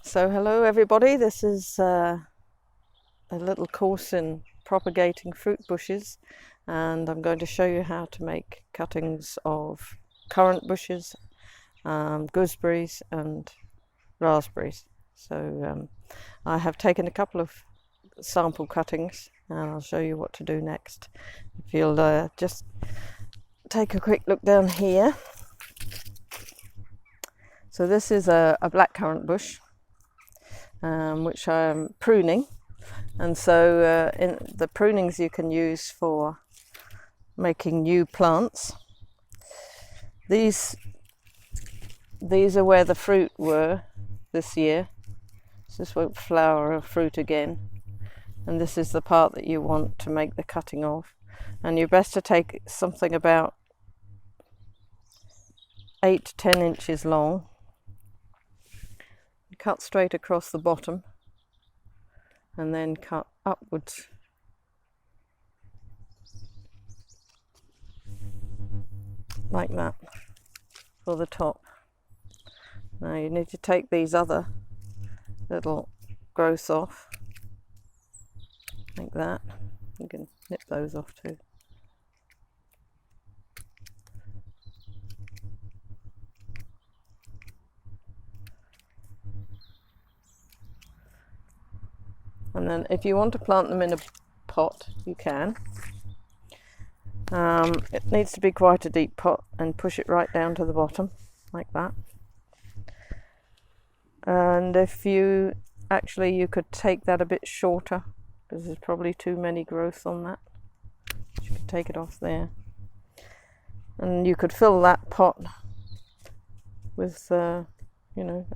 So hello everybody, this is a little course in propagating fruit bushes, and I'm going to show you how to make cuttings of currant bushes, gooseberries and raspberries. So I have taken a couple of sample cuttings and I'll show you what to do next. If you'll just take a quick look down here. So this is a blackcurrant bush, which I'm pruning, and so in the prunings you can use for making new plants. These are where the fruit were this year, so this won't flower or fruit again, and this is the part that you want to make the cutting of, and you're best to take something about 8 to 10 inches long. Cut straight across the bottom and then cut upwards like that for the top. Now you need to take these other little growths off like that. You can nip those off too. And then if you want to plant them in a pot, you can. It needs to be quite a deep pot, and push it right down to the bottom like that. And if you could take that a bit shorter, because there's probably too many growths on that. You could take it off there, and you could fill that pot with a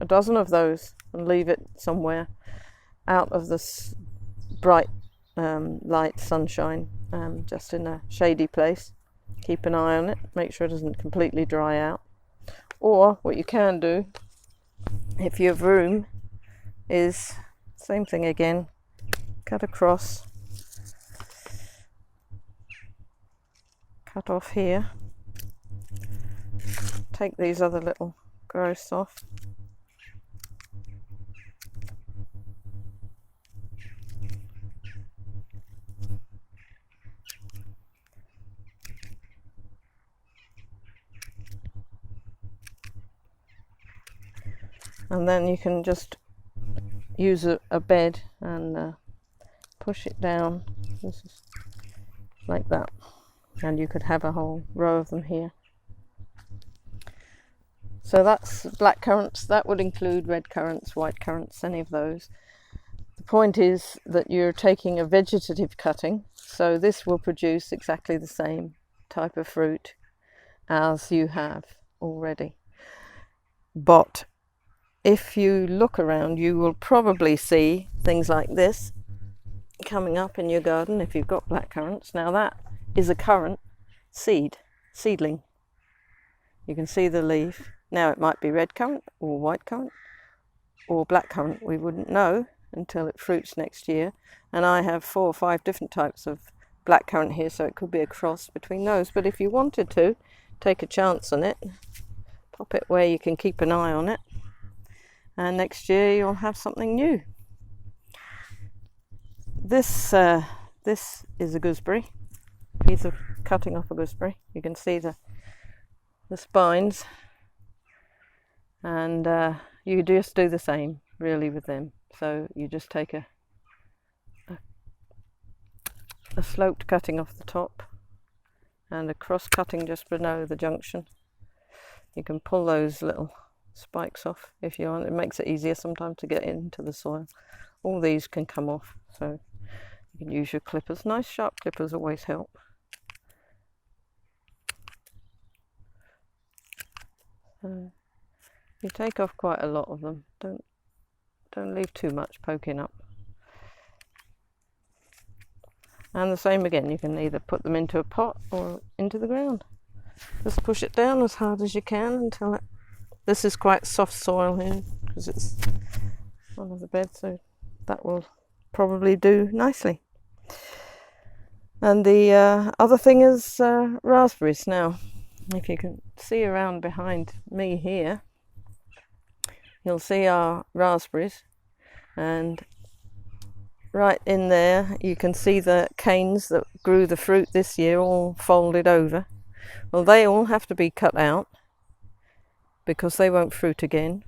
dozen of those and leave it somewhere out of this bright light sunshine, just in a shady place. Keep an eye on it, make sure it doesn't completely dry out. Or what you can do, if you have room, is same thing again, cut across, cut off here, take these other little growths off, and then you can just use a bed and push it down. This is like that, and you could have a whole row of them here. So that's black currants. That would include red currants, white currants, any of those. The point is that you're taking a vegetative cutting, so this will produce exactly the same type of fruit as you have already. But if you look around, you will probably see things like this coming up in your garden if you've got black currants. Now that is a currant seedling. You can see the leaf. Now it might be red currant or white currant or black currant. We wouldn't know until it fruits next year. And I have 4 or 5 different types of black currant here, so it could be a cross between those. But if you wanted to take a chance on it, pop it where you can keep an eye on it, and next year you'll have something new. This is a gooseberry. Piece of cutting off a gooseberry. You can see the spines, and you just do the same really with them. So you just take a sloped cutting off the top and a cross cutting just below the junction. You can pull those little spikes off if you want. It makes it easier sometimes to get into the soil. All these can come off, so you can use your clippers. Nice sharp clippers always help. You take off quite a lot of them. Don't leave too much poking up. And the same again, you can either put them into a pot or into the ground. Just push it down as hard as you can until it. This is quite soft soil here because it's one of the beds, so that will probably do nicely. And the other thing is raspberries. Now, if you can see around behind me here, you'll see our raspberries, and right in there you can see the canes that grew the fruit this year all folded over. Well, they all have to be cut out because they won't fruit again.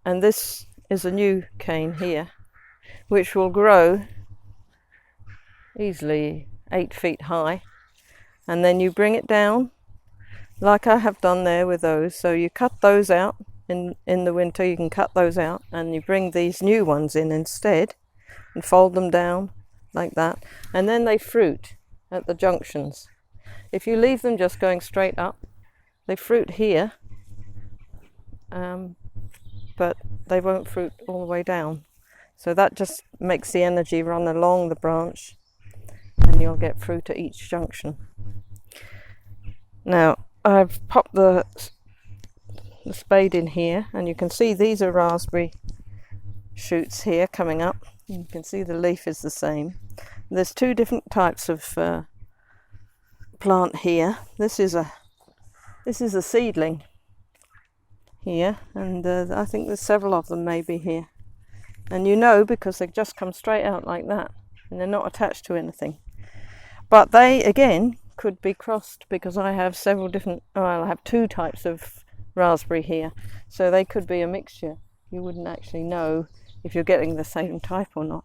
And this is a new cane here, which will grow easily 8 feet high, and then you bring it down like I have done there with those. So you cut those out in the winter, you can cut those out, and you bring these new ones in instead and fold them down like that, and then they fruit at the junctions. If you leave them just going straight up, they fruit here, but they won't fruit all the way down. So that just makes the energy run along the branch, and you'll get fruit at each junction. Now I've popped the spade in here, and you can see these are raspberry shoots here coming up. You can see the leaf is the same. There's 2 different types of plant here. This is a seedling here, and I think there's several of them maybe here. And you know, because they just come straight out like that, and they're not attached to anything. But they again could be crossed, because I have several different, I have 2 types of raspberry here, so they could be a mixture. You wouldn't actually know if you're getting the same type or not.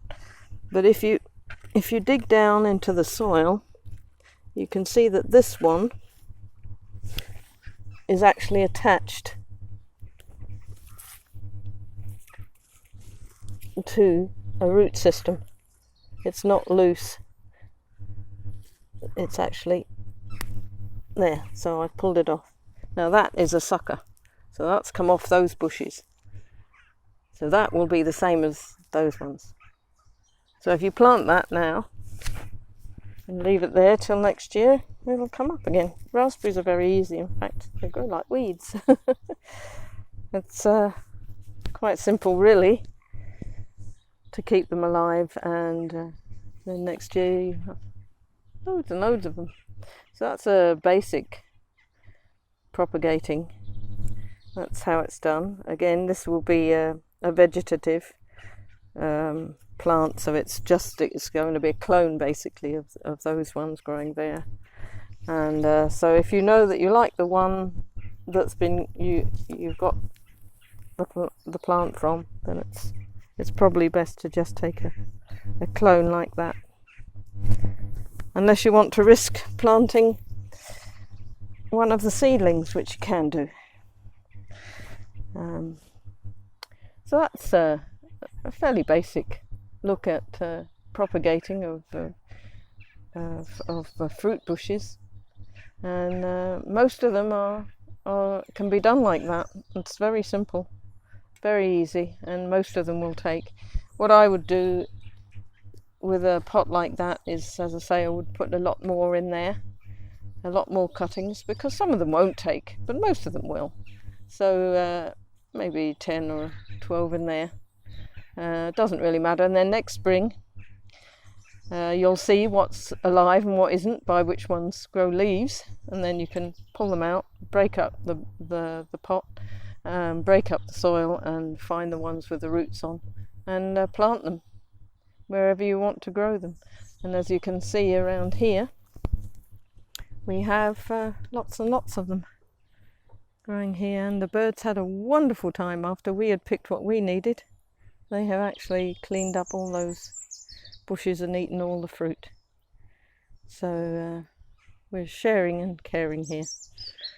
But if you dig down into the soil, you can see that this one is actually attached to a root system. It's not loose, it's actually there, so I've pulled it off. Now that is a sucker, so that's come off those bushes. So that will be the same as those ones. So if you plant that now and leave it there till next year, it'll come up again. Raspberries are very easy, in fact, they grow like weeds. It's quite simple really to keep them alive, and then next year you have loads and loads of them. So that's a basic propagating. That's how it's done. Again, this will be a vegetative plant, so it's going to be a clone basically of those ones growing there. And so if you know that you like the one that's been you've got the plant from, then it's probably best to just take a clone like that, unless you want to risk planting one of the seedlings, which you can do. So that's a fairly basic look at propagating of fruit bushes, and most of them can be done like that. It's very simple, very easy, and most of them will take. What I would do with a pot like that is, as I say, I would put a lot more in there, a lot more cuttings, because some of them won't take, but most of them will. So maybe 10 or 12 in there. It doesn't really matter. And then next spring you'll see what's alive and what isn't by which ones grow leaves, and then you can pull them out, break up the pot, break up the soil, and find the ones with the roots on, and plant them wherever you want to grow them. And as you can see around here, we have lots and lots of them growing here, and the birds had a wonderful time after we had picked what we needed. They have actually cleaned up all those bushes and eaten all the fruit. So we're sharing and caring here.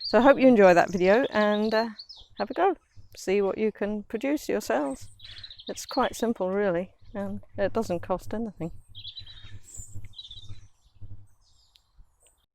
So I hope you enjoy that video, and have a go. See what you can produce yourselves. It's quite simple really, and it doesn't cost anything.